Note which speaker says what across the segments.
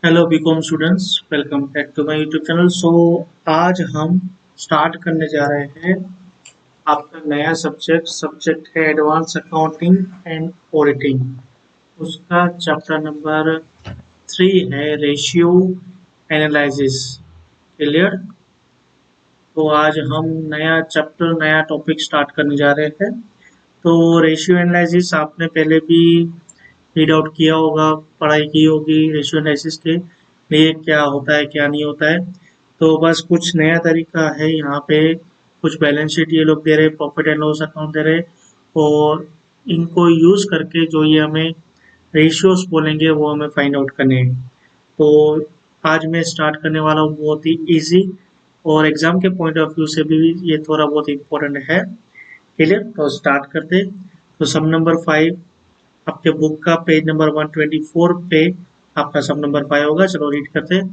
Speaker 1: Hello BCom students, welcome back to my YouTube channel. आज हम start करने जा रहे हैं आपका नया सब्जेक्ट है एडवांस अकाउंटिंग एंड ऑडिटिंग। उसका चैप्टर नंबर 3 है रेशियो एनालिसिस। क्लियर? तो आज हम नया टॉपिक स्टार्ट करने जा रहे हैं। तो रेशियो एनालिसिस आपने पहले भी रीड आउट किया होगा, पढ़ाई की होगी रेशियो एनालिसिस के लिए क्या होता है क्या नहीं होता है। तो बस कुछ नया तरीका है यहाँ पे। कुछ बैलेंस शीट ये लोग दे रहे, प्रॉफिट एंड लॉस अकाउंट दे रहे, और इनको यूज करके जो ये हमें रेशियोज बोलेंगे वो हमें फाइंड आउट करने हैं। तो आज मैं स्टार्ट करने वाला हूँ बहुत ही इजी, और एग्जाम के पॉइंट ऑफ व्यू से भी ये थोड़ा बहुत इम्पोर्टेंट है। क्लियर? तो स्टार्ट करते। तो सम नंबर 5 आपके बुक का पेज नंबर 124 पे आपका सम नंबर 5 होगा। चलो रीड करते हैं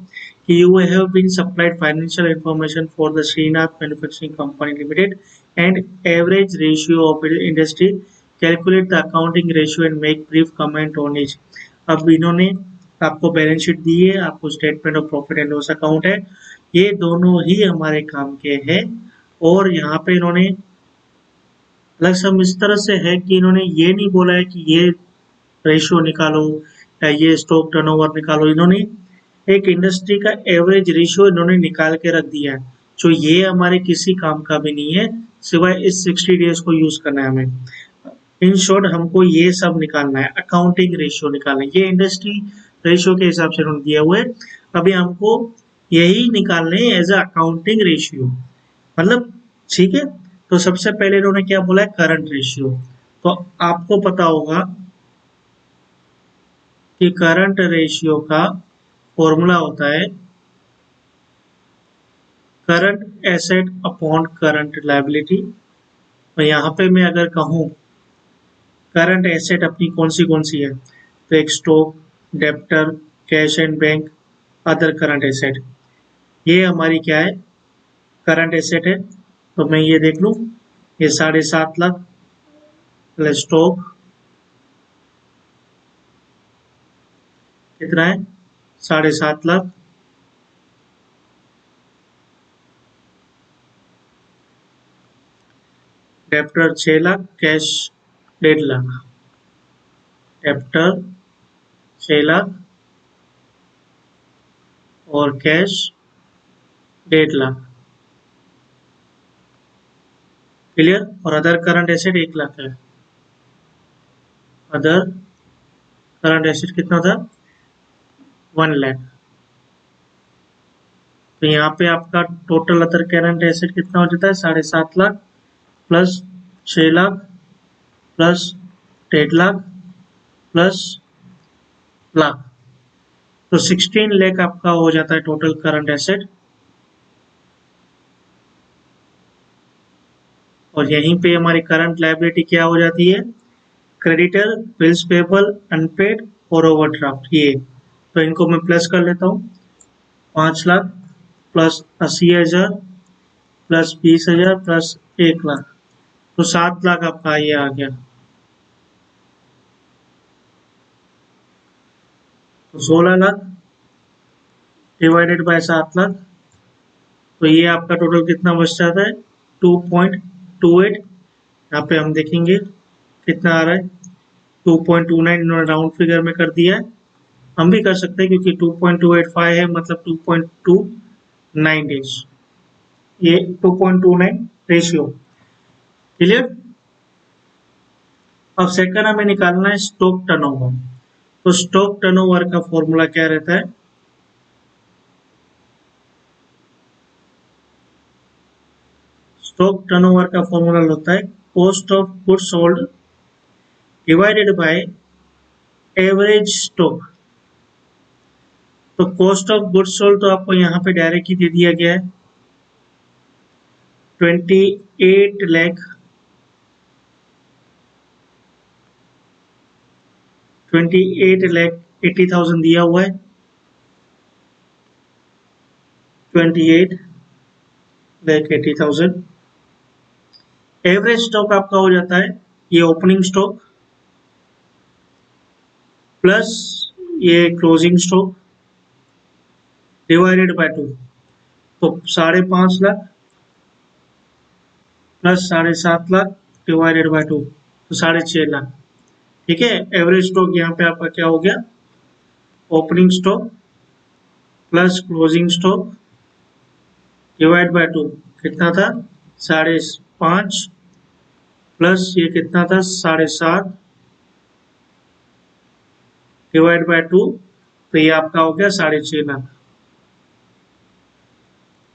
Speaker 1: कि you have been supplied financial information for the Shrinath manufacturing company limited and average ratio of industry, calculate the accounting ratio and make brief comment on each. अब इन्होंने आपको बैलेंस शीट दी है, आपको statement of profit and loss account है, ये दोनों ही हमारे काम के हैं। और यहाँ पे इन्होंने अलग सम इस तरह से है कि इन्होंने ये नहीं बोला है कि ये रेशियो निकालो या ये स्टॉक टर्नओवर निकालो। इन्होंने एक इंडस्ट्री का एवरेज रेशियो इन्होंने निकाल के रख दिया है, जो ये हमारे किसी काम का भी नहीं है सिवाय इस 60 डेज को यूज करना है हमें। इन शॉर्ट हमको ये सब निकालना है, अकाउंटिंग रेशियो निकालना है। ये इंडस्ट्री रेशियो के हिसाब से इन्होंने दिया हुआ है, अभी हमको यही निकालने एज अ अकाउंटिंग रेशियो। मतलब ठीक है। तो सबसे पहले इन्होंने क्या बोला है, करंट रेशियो। तो आपको पता होगा कि करंट रेशियो का फॉर्मूला होता है current asset upon current liability. और यहाँ पे मैं अगर कहूँ करंट एसेट अपनी कौन सी है, तो एक stock, debtor, cash and bank, other current asset, ये हमारी क्या है, करंट एसेट है। तो मैं ये देख लूँ, ये 7.5 लाख प्लस स्टॉक कितना है, 7.5 lakh, debtor 6 lakh, cash 1.5 lakh. Debtor 6 lakh और कैश 1.5 लाख। क्लियर? और अदर करंट एसेट 1 लाख है। अदर करंट एसेट कितना था, 1 लाख। तो यहाँ पे आपका टोटल अदर करंट एसेट कितना हो जाता है, 7.5 lakh plus 6 lakh plus 1.5 lakh plus lakh. तो 16 लाख आपका हो जाता है टोटल करंट एसेट। और यहीं पे हमारी करंट लायबिलिटी क्या हो जाती है, क्रेडिटर, बिल्स पेबल, अनपेड और ओवरड्राफ्ट। ये तो इनको मैं प्लस कर लेता हूँ, 5 lakh plus 80,000 plus 20,000 plus 1 lakh, तो 7 लाख आपका ये आ गया। तो 16 लाख डिवाइडेड बाय 7 लाख, तो ये आपका टोटल कितना बच जाता है, 2.28। यहाँ पे हम देखेंगे कितना आ रहा है, 2.29 इन्होंने राउंड फिगर में कर दिया है। हम भी कर सकते हैं क्योंकि 2.285 है, मतलब 2.29 डेज, ये 2.29 रेशियो। क्लियर? अब सेकंड हमें निकालना है स्टॉक टर्नओवर। तो स्टॉक टर्नओवर का फॉर्मूला क्या रहता है, स्टॉक टर्नओवर का फॉर्मूला होता है cost of goods sold divided by average stock. तो कॉस्ट ऑफ गुड्स सोल्ड तो आपको यहाँ पे डायरेक्ट ही दे दिया गया है, 28 लाख 28,80,000 दिया हुआ है, 28,80,000। एवरेज स्टॉक आपका हो जाता है ये ओपनिंग स्टॉक प्लस ये क्लोजिंग स्टॉक डिवाइडेड बाय 2, तो 5.5 lakh plus 7.5 lakh divided by 2, तो 6.5 लाख। ठीक है, एवरेज स्टॉक यहाँ पे आपका क्या हो गया, opening stock plus closing stock divide by 2 कितना था, 5.5 प्लस ये कितना था, 7.5 डिवाइड बाय 2, तो ये आपका हो गया 6.5 लाख।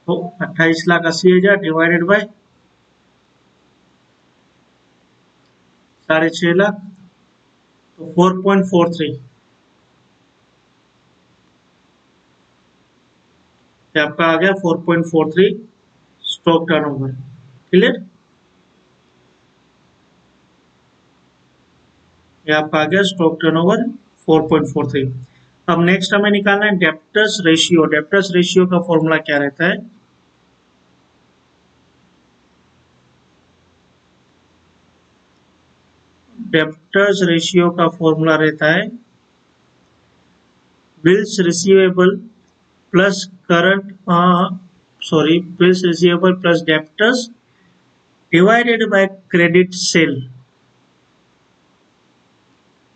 Speaker 1: तो 28,80,000 डिवाइडेड बाय 6.5 लाख, तो 4.43, ये आपका आ गया 4.43 स्टॉक टर्नओवर। क्लियर, ये आपका आ गया स्टॉक टर्नओवर 4.43। अब नेक्स्ट हमें निकालना है डेप्टर्स रेशियो। डेप्टर्स रेशियो का फॉर्मूला क्या रहता है, डेप्टर्स रेशियो का फॉर्मूला रहता है bills receivable plus current bills receivable plus debtors divided by credit sale.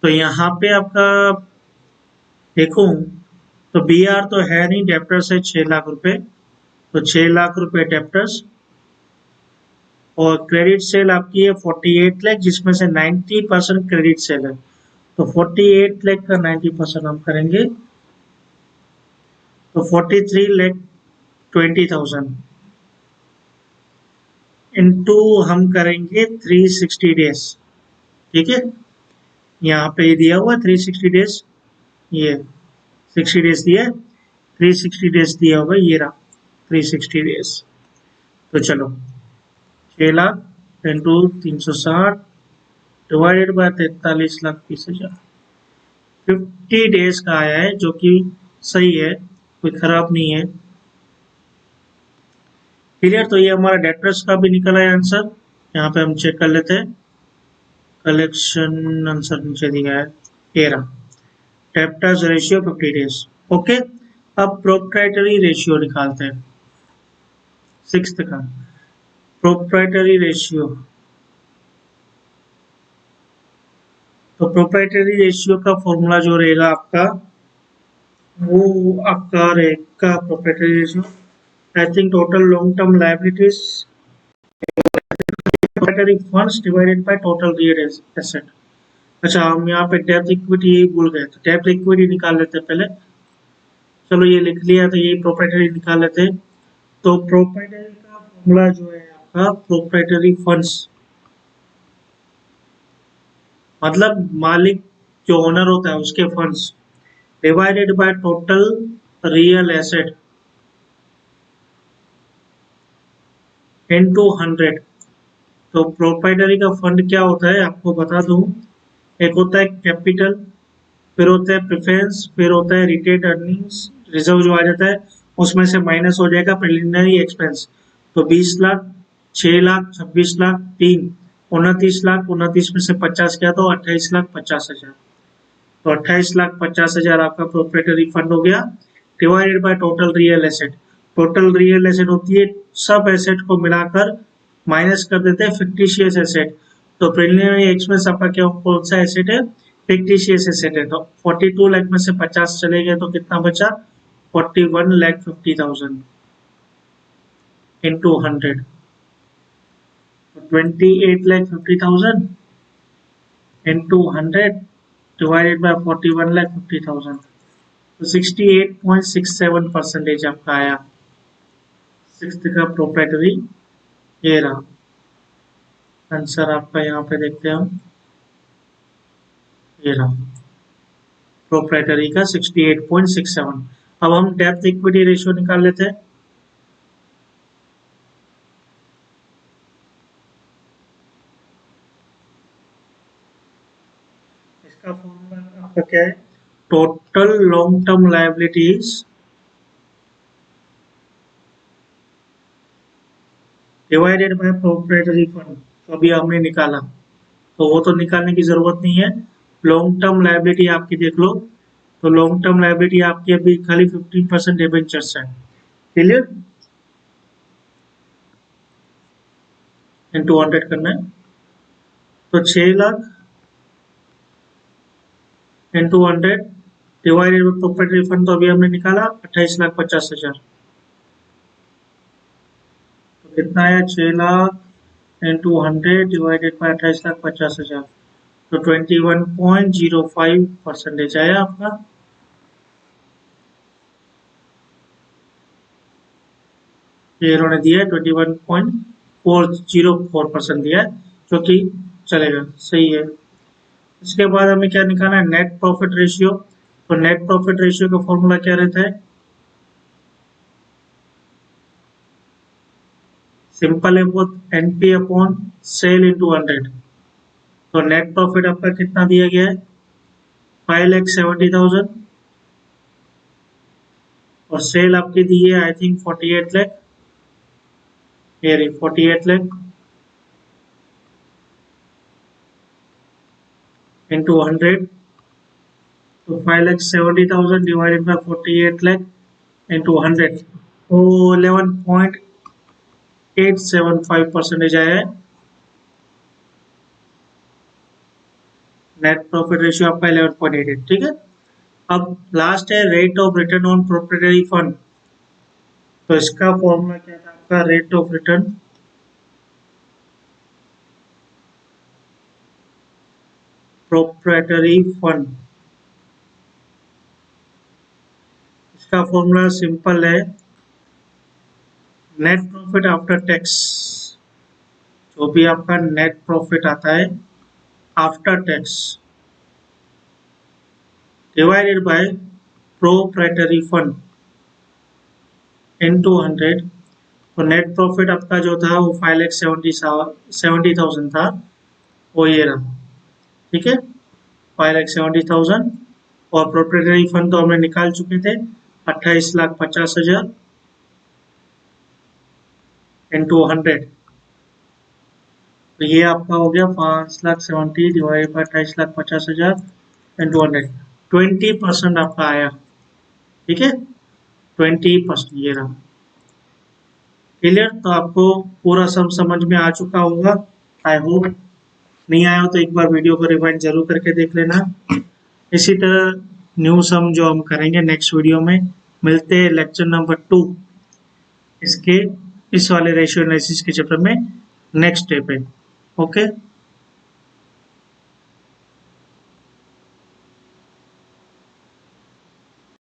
Speaker 1: तो यहाँ पे आपका देखो तो बी आर तो है नहीं, डेप्टर्स है 6 लाख रुपए, तो 6 लाख रुपए डेप्टर्स, और क्रेडिट सेल आपकी है 48 लाख, जिसमें से 90% क्रेडिट सेल है। तो 48 लाख का 90% हम करेंगे तो 43,20,000 इंटू हम करेंगे 360 डेज। ठीक है, यहाँ पे ये दिया हुआ 360 डेज, ये 60 डेज दिया है, 360 डेज दिया हुआ ये रहा 360 डेज। तो चलो 6 lakh into 360 divided by 43,30,000, 50 days का आया है, जो कि सही है, कोई खराब नहीं है। क्लियर, तो ये हमारा डेप्टर्स का भी निकला है आंसर। यहाँ पे हम चेक कर लेते हैं, कलेक्शन आंसर नीचे दिया है 13, डेप्टर्स रेशियो 50 डेज। ओके, अब प्रोप्राइटरी रेशियो निकालते हैं, 6th का प्रोप्राइटरी रेशियो। तो प्रोप्राइटरी रेशियो का फॉर्मूला जो रहेगा आपका, वो आपका रहेगा proprietary ratio, I think total long term liabilities proprietary funds divided by total real asset. अच्छा, हम यहाँ पे डेब्ट इक्विटी यही भूल गए, तो डेब्ट इक्विटी निकाल लेते हैं पहले। चलो ये लिख लिया, तो ये प्रोप्राइटरी निकाल लेते हैं। तो प्रोप्राइटरी का फॉर्मूला जो है आपका, प्रोप्राइटरी फंड्स मतलब मालिक जो ओनर होता है उसके funds divided by total real asset into 100। तो प्रोप्राइटरी का फंड क्या होता है आपको बता दूं, एक होता है कैपिटल, फिर होता है प्रेफरेंस, फिर होता है रिटेन अर्निंग्स रिजर्व जो आ जाता है, उसमें से माइनस हो जाएगा प्रिलिमिनरी एक्सपेंस। तो 20 लाख, 6 लाख, 26 लाख, 3, 29 लाख, 29 में से 50 गया तो 28,50,000। तो 28,50,000 आपका प्रोप्राइटरी फंड हो गया, divided by total real asset. Total real asset होती है सब एसेट को मिलाकर माइनस कर देते हैं फिक्टिशियस एसेट। तो प्रिलिमिनरी एक्सपेंस आपका क्या कौन सा एसेट है, फिक्टिशियस एसेट है। तो 42 लाख में से 50 चले गए तो कितना बचा, 41,50,000 इंटू 100, 28,50,000 इंटू 100 डिवाइडेड बाय 41,50,000, तो 68.67% आपका आया 6th का प्रोप्राइटरी। ये रहा आंसर आपका, यहाँ पे देखते हैं हम, ये रहा प्रोप्राइटरी का 68.67। अब हम डेप्थ इक्विटी रेशियो निकाल लेते हैं। इसका फॉर्मूला आपका क्या है, total long term liabilities divided by proprietary fund. तो अभी हमने निकाला, तो वो तो निकालने की जरूरत नहीं है। लॉन्ग टर्म लायबिलिटी आपकी देख लो, तो लॉन्ग टर्म लायबिलिटी आपकी अभी खाली 15% डिबेंचर्स है। क्लियर? इनटू 100 करना है तो 6 lakh into 100 divided by property refund, तो अभी हमने निकाला 28,50,000। तो कितना आया? 6 लाख इनटू 100 डिवाइडेड बाय 28,50,000, तो 21.05% आया आपका। ये इन्होंने दिया है 21.404% दिया है, जो कि चलेगा, सही है। इसके बाद हमें क्या निकालना है? Net profit ratio. तो नेट प्रॉफिट रेशियो का फॉर्मूला क्या रहता है? सिंपल है बहुत, एनपी अपॉन सेल इंटू 100। तो नेट प्रॉफिट आपका कितना दिया गया है? 5,70,000 और सेल आपकी दी है आई थिंक 48 लाख। ये रही 48 लाख इंटू 100, तो 5,70,000 डिवाइडेड बाय 48 लाख इंटू 100, तो 11.875% आया है। नेट प्रॉफिट रेशियो आपका 11.88, ठीक है। अब लास्ट है rate of return on proprietary fund. तो इसका फॉर्मूला क्या था आपका? Rate of return proprietary fund, इसका फॉर्मूला सिंपल है, नेट प्रॉफिट आफ्टर टैक्स। जो भी आपका नेट प्रॉफिट आता है after tax divided by proprietary fund into 100। तो नेट प्रॉफिट आपका जो था वो 5,70,000 था, वो ये रहा, ठीक है, 5,70,000। और प्रोप्राइटरी फंड तो हमने निकाल चुके थे 28,50,000 इंटू 100। तो ये आपका हो गया 5,70,000 डिवाइड बाय 28,50,000 इंटू 100, 20% आपका आया, ठीक है, 20% ये रहा। क्लियर? तो आपको पूरा सब समझ में आ चुका होगा, आई होप। नहीं आया हो तो एक बार वीडियो को रिवाइंड जरूर करके देख लेना। इसी तरह न्यू सम जो हम करेंगे नेक्स्ट वीडियो में, मिलते हैं लेक्चर नंबर 2 इसके, इस वाले रेशियो एनालिसिस के चैप्टर में नेक्स्ट डे पे। ओके।